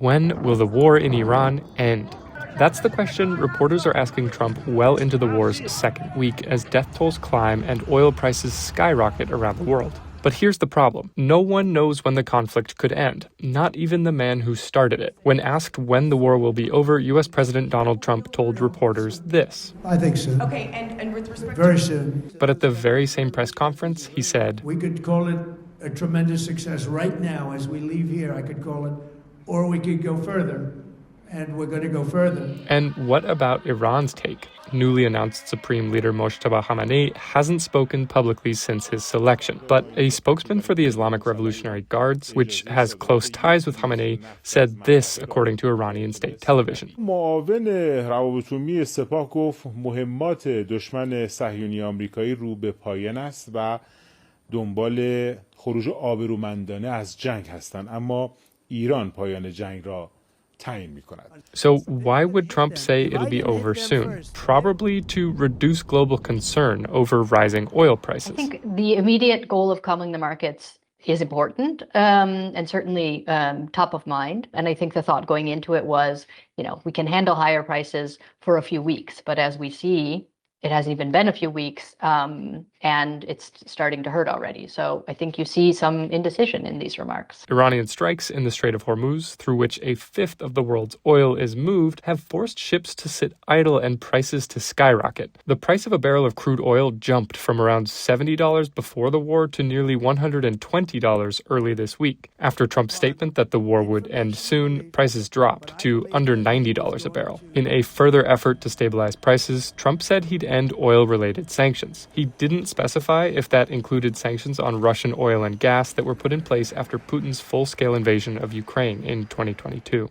When will the war in Iran end? That's the question reporters are asking Trump well into the war's second week as death tolls climb and oil prices skyrocket around the world. But here's the problem. No one knows when the conflict could end, not even the man who started it. When asked when the war will be over, U.S. President Donald Trump told reporters this. I think soon. Okay, and with respect Very soon. But at the very same press conference, he said, We could call it a tremendous success right now as we leave here. I could call it, or we could go further. And we're going to go further. And what about Iran's take? Newly announced Supreme Leader Mojtaba Khamenei hasn't spoken publicly since his selection, but a spokesman for the Islamic Revolutionary Guards, which has close ties with Khamenei, said this according to Iranian state television. معاون روابط عمومی سپاه گفت مهمات دشمن صهیونی آمریکایی رو به پایان است و دنبال خروج آبرومندانه از جنگ هستند، اما ایران پایان جنگ را So why would Trump say it'll be over soon? Probably to reduce global concern over rising oil prices. I think the immediate goal of calming the markets is important and certainly top of mind. And I think the thought going into it was, we can handle higher prices for a few weeks. But as we see, it hasn't even been a few weeks and it's starting to hurt already. So I think you see some indecision in these remarks. Iranian strikes in the Strait of Hormuz, through which a fifth of the world's oil is moved, have forced ships to sit idle and prices to skyrocket. The price of a barrel of crude oil jumped from around $70 before the war to nearly $120 early this week. After Trump's statement that the war would end soon, prices dropped to under $90 a barrel. In a further effort to stabilize prices, Trump said he'd end oil-related sanctions. He didn't specify if that included sanctions on Russian oil and gas that were put in place after Putin's full-scale invasion of Ukraine in 2022.